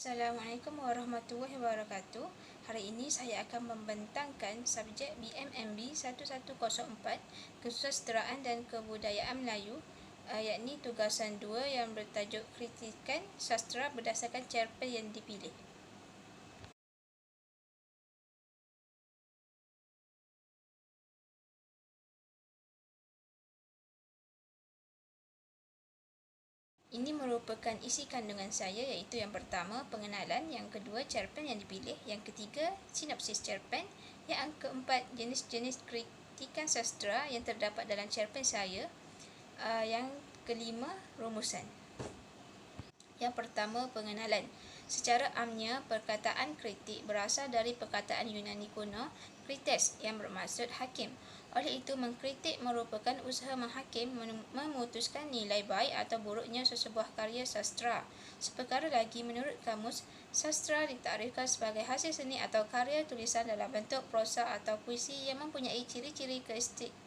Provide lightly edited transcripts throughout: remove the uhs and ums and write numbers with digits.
Assalamualaikum warahmatullahi wabarakatuh. Hari ini saya akan membentangkan subjek BMMB 1104 Kesusasteraan dan Kebudayaan Melayu, yakni tugasan 2 yang bertajuk Kritikan Sastera berdasarkan cerpen yang dipilih. Ini merupakan isi kandungan saya, iaitu yang pertama pengenalan, yang kedua cerpen yang dipilih, yang ketiga sinopsis cerpen, yang keempat jenis-jenis kritikan sastera yang terdapat dalam cerpen saya, yang kelima rumusan. Yang pertama pengenalan. Secara amnya, perkataan kritik berasal dari perkataan Yunani kuno krites yang bermaksud hakim. Oleh itu, mengkritik merupakan usaha menghakim memutuskan nilai baik atau buruknya sesebuah karya sastera. Seperkara lagi, menurut kamus, sastera ditakdirkan sebagai hasil seni atau karya tulisan dalam bentuk prosa atau puisi yang mempunyai ciri-ciri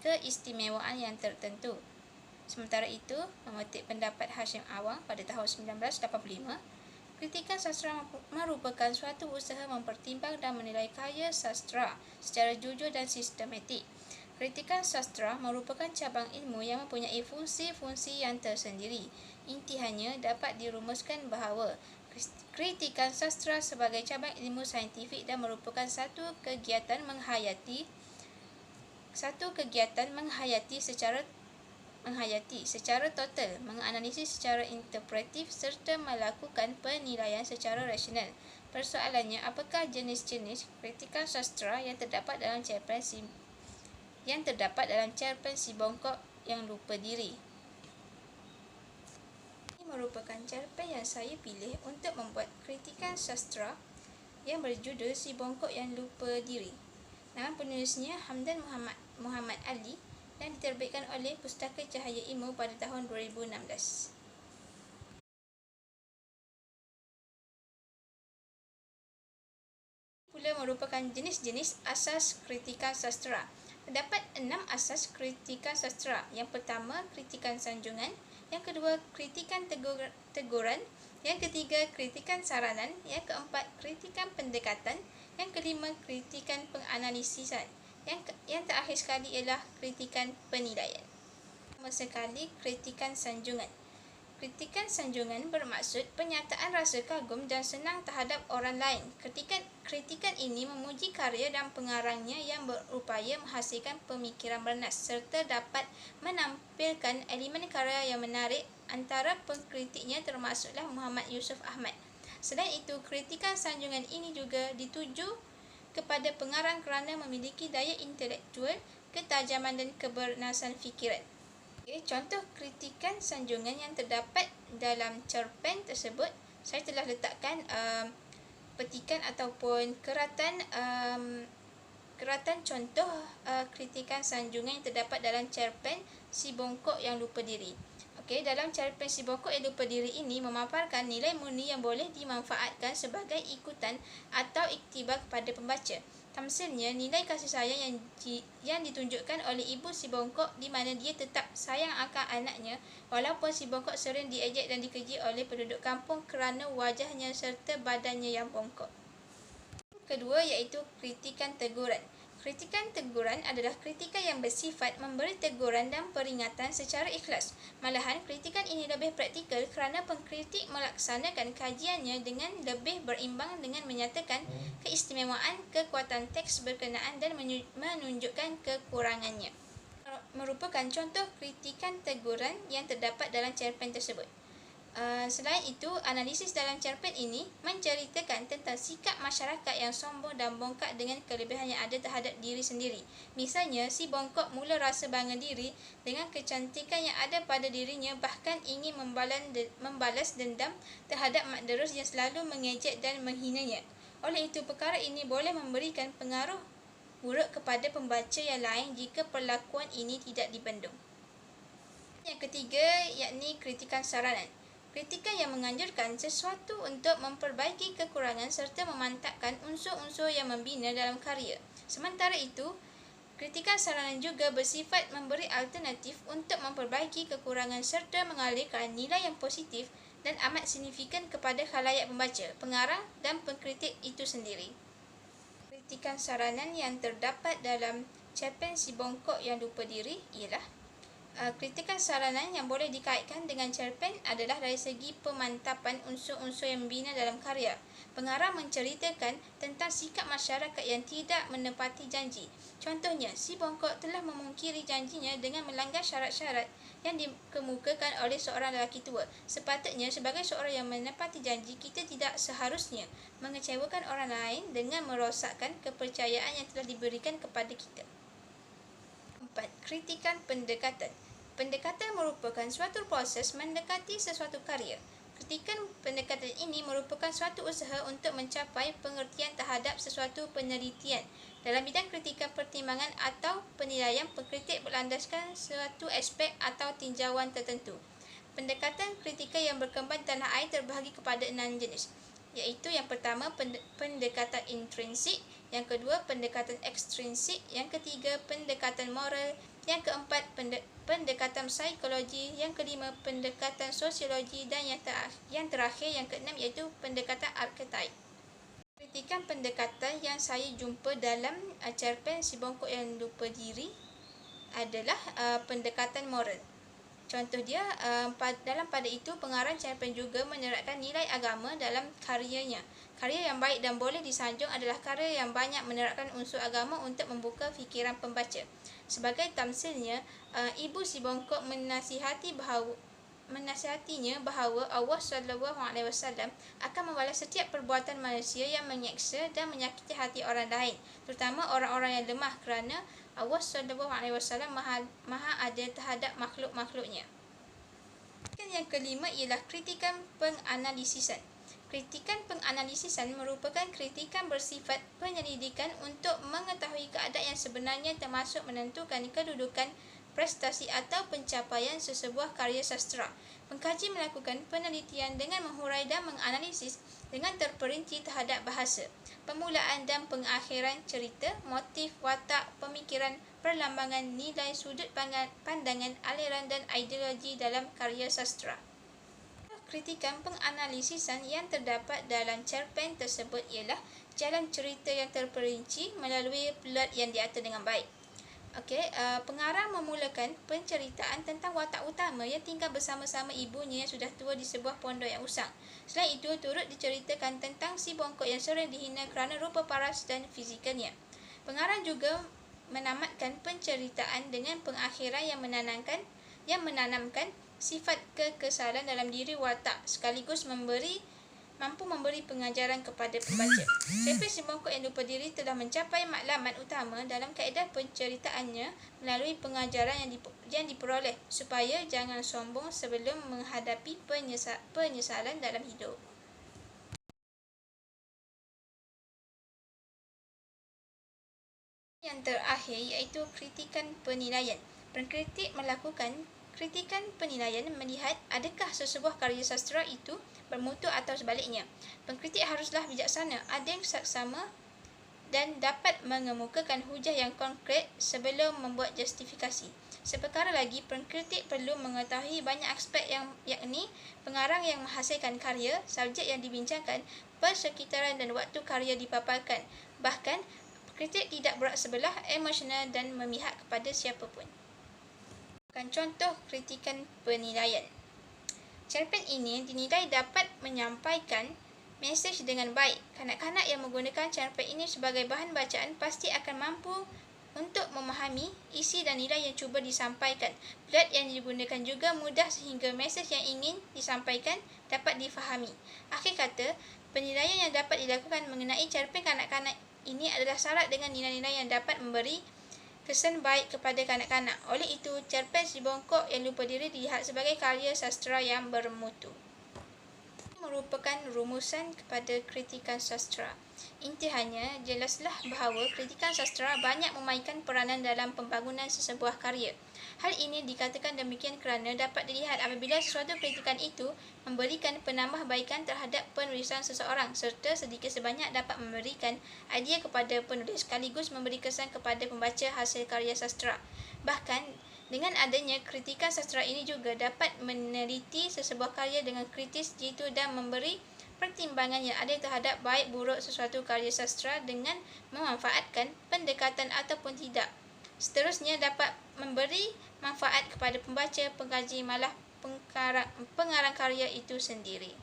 keistimewaan yang tertentu. Sementara itu, memetik pendapat Hashim Awang pada tahun 1985, kritikan sastera merupakan suatu usaha mempertimbang dan menilai karya sastera secara jujur dan sistematik. Kritikan sastera merupakan cabang ilmu yang mempunyai fungsi-fungsi yang tersendiri. Intihannya dapat dirumuskan bahawa kritikan sastera sebagai cabang ilmu saintifik dan merupakan satu kegiatan menghayati secara total, menganalisis secara interpretif serta melakukan penilaian secara rasional. Persoalannya, apakah jenis-jenis kritikan sastera yang terdapat dalam cerpen Si Bongkok yang Lupa Diri? Ini merupakan cerpen yang saya pilih untuk membuat kritikan sastera yang berjudul Si Bongkok yang Lupa Diri. Nama penulisnya Hamdan Muhammad Ali dan diterbitkan oleh Pustaka Cahaya Ilmu pada tahun 2016. Pula merupakan jenis-jenis asas kritikan sastera. Terdapat 6 asas kritikan sastera. Yang pertama, kritikan sanjungan. Yang kedua, kritikan teguran. Yang ketiga, kritikan saranan. Yang keempat, kritikan pendekatan. Yang kelima, kritikan penganalisisan. Yang terakhir sekali ialah kritikan penilaian. Pertama sekali, kritikan sanjungan. Kritikan sanjungan bermaksud penyataan rasa kagum dan senang terhadap orang lain. Kritikan ini memuji karya dan pengarangnya yang berupaya menghasilkan pemikiran bernas serta dapat menampilkan elemen karya yang menarik. Antara pengkritiknya termasuklah Muhammad Yusuf Ahmad. Selain itu, kritikan sanjungan ini juga dituju kepada pengarang kerana memiliki daya intelektual, ketajaman dan kebernasan fikiran. Contoh kritikan sanjungan yang terdapat dalam cerpen tersebut, saya telah letakkan petikan ataupun keratan contoh kritikan sanjungan yang terdapat dalam cerpen Si Bongkok yang Lupa Diri. Dalam cerpen Si Bongkok yang Lupa Diri ini memaparkan nilai murni yang boleh dimanfaatkan sebagai ikutan atau iktibar kepada pembaca. Tamsilnya, nilai kasih sayang yang ditunjukkan oleh ibu Si Bongkok, di mana dia tetap sayang akan anaknya walaupun Si Bongkok sering diejek dan dikeji oleh penduduk kampung kerana wajahnya serta badannya yang bongkok. Kedua, iaitu kritikan teguran. Kritikan teguran adalah kritikan yang bersifat memberi teguran dan peringatan secara ikhlas. Malahan, kritikan ini lebih praktikal kerana pengkritik melaksanakan kajiannya dengan lebih berimbang dengan menyatakan keistimewaan kekuatan teks berkenaan dan menunjukkan kekurangannya. Merupakan contoh kritikan teguran yang terdapat dalam cerpen tersebut. Selain itu, analisis dalam cerpen ini menceritakan tentang sikap masyarakat yang sombong dan bongkak dengan kelebihan yang ada terhadap diri sendiri. Misalnya, Si Bongkok mula rasa bangga diri dengan kecantikan yang ada pada dirinya, bahkan ingin membalas dendam terhadap Mak Terus yang selalu mengejek dan menghinanya. Oleh itu, perkara ini boleh memberikan pengaruh buruk kepada pembaca yang lain jika perlakuan ini tidak dibendung. Yang ketiga, yakni kritikan saranan. Kritikan yang menganjurkan sesuatu untuk memperbaiki kekurangan serta memantapkan unsur-unsur yang membina dalam karya. Sementara itu, kritikan saranan juga bersifat memberi alternatif untuk memperbaiki kekurangan serta mengalirkan nilai yang positif dan amat signifikan kepada khalayak pembaca, pengarang dan pengkritik itu sendiri. Kritikan saranan yang terdapat dalam cerpen Si Bongkok yang Lupa Diri ialah kritikan saranan yang boleh dikaitkan dengan cerpen adalah dari segi pemantapan unsur-unsur yang membina dalam karya. Pengarang menceritakan tentang sikap masyarakat yang tidak menepati janji. Contohnya, Si Bongkok telah memungkiri janjinya dengan melanggar syarat-syarat yang dikemukakan oleh seorang lelaki tua. Sepatutnya, sebagai seorang yang menepati janji, kita tidak seharusnya mengecewakan orang lain dengan merosakkan kepercayaan yang telah diberikan kepada kita. 4. Kritikan pendekatan. Pendekatan merupakan suatu proses mendekati sesuatu karya. Kritikan pendekatan ini merupakan suatu usaha untuk mencapai pengertian terhadap sesuatu penelitian. Dalam bidang kritikan pertimbangan atau penilaian, pengkritik berlandaskan suatu aspek atau tinjauan tertentu. Pendekatan kritika yang berkembang di tanah air terbahagi kepada 6 jenis, iaitu yang pertama pendekatan intrinsik, yang kedua pendekatan ekstrinsik, yang ketiga pendekatan moral, yang keempat pendekatan psikologi, yang kelima pendekatan sosiologi, dan yang terakhir yang keenam iaitu pendekatan arketip. Kritikan pendekatan yang saya jumpa dalam cerpen Si Bongkok yang Lupa Diri adalah pendekatan moral. Contoh dia, dalam pada itu pengarang cerpen juga menyerapkan nilai agama dalam karyanya. Karya yang baik dan boleh disanjung adalah karya yang banyak menerapkan unsur agama untuk membuka fikiran pembaca. Sebagai tamsilnya, ibu Si Bongkok menasihatinya bahawa Allah SAW akan membalas setiap perbuatan manusia yang menyeksa dan menyakiti hati orang lain, terutama orang-orang yang lemah, kerana Allah SAW maha adil terhadap makhluk-makhluknya. Yang kelima ialah kritikan penganalisisan. Kritikan penganalisisan merupakan kritikan bersifat penyelidikan untuk mengetahui keadaan yang sebenarnya, termasuk menentukan kedudukan, prestasi atau pencapaian sesebuah karya sastera. Pengkaji melakukan penelitian dengan menghurai dan menganalisis dengan terperinci terhadap bahasa, permulaan dan pengakhiran cerita, motif, watak, pemikiran, perlambangan, nilai, sudut pandangan, aliran dan ideologi dalam karya sastera. Kritikan penganalisisan yang terdapat dalam cerpen tersebut ialah jalan cerita yang terperinci melalui plot yang diatur dengan baik. Pengarang memulakan penceritaan tentang watak utama yang tinggal bersama-sama ibunya yang sudah tua di sebuah pondok yang usang. Selain itu, turut diceritakan tentang Si Bongkok yang sering dihina kerana rupa paras dan fizikalnya. Pengarang juga menamatkan penceritaan dengan pengakhiran yang menanamkan sifat kekesalan dalam diri watak, sekaligus mampu memberi pengajaran kepada pembaca. Cerpen Si Bongkok yang Lupa Diri telah mencapai matlamat utama dalam kaedah penceritaannya melalui pengajaran yang diperoleh supaya jangan sombong sebelum menghadapi penyesalan dalam hidup. Yang terakhir iaitu kritikan penilaian. Pengkritik melakukan kritikan penilaian melihat adakah sesebuah karya sastera itu bermutu atau sebaliknya. Pengkritik haruslah bijaksana, adil, saksama dan dapat mengemukakan hujah yang konkret sebelum membuat justifikasi. Seperkara lagi, pengkritik perlu mengetahui banyak aspek yakni pengarang yang menghasilkan karya, subjek yang dibincangkan, persekitaran dan waktu karya dipaparkan. Bahkan, pengkritik tidak berat sebelah, emosional dan memihak kepada siapa pun. Contoh kritikan penilaian. Cerpen ini dinilai dapat menyampaikan mesej dengan baik. Kanak-kanak yang menggunakan cerpen ini sebagai bahan bacaan pasti akan mampu untuk memahami isi dan nilai yang cuba disampaikan. Plot yang digunakan juga mudah sehingga mesej yang ingin disampaikan dapat difahami. Akhir kata, penilaian yang dapat dilakukan mengenai cerpen kanak-kanak ini adalah syarat dengan nilai-nilai yang dapat memberi kesan baik kepada kanak-kanak. Oleh itu, cerpen Si Bongkok yang Lupa Diri dilihat sebagai karya sastera yang bermutu. Ini merupakan rumusan kepada kritikan sastera. Intihannya, jelaslah bahawa kritikan sastera banyak memainkan peranan dalam pembangunan sesebuah karya. Hal ini dikatakan demikian kerana dapat dilihat apabila sesuatu kritikan itu memberikan penambahbaikan terhadap penulisan seseorang serta sedikit sebanyak dapat memberikan idea kepada penulis sekaligus memberi kesan kepada pembaca hasil karya sastera. Bahkan, Dengan adanya kritikan sastra ini juga dapat meneliti sesebuah karya dengan kritis jitu dan memberi pertimbangan yang adil terhadap baik buruk sesuatu karya sastra dengan memanfaatkan pendekatan ataupun tidak. Seterusnya dapat memberi manfaat kepada pembaca, pengkaji malah pengarang karya itu sendiri.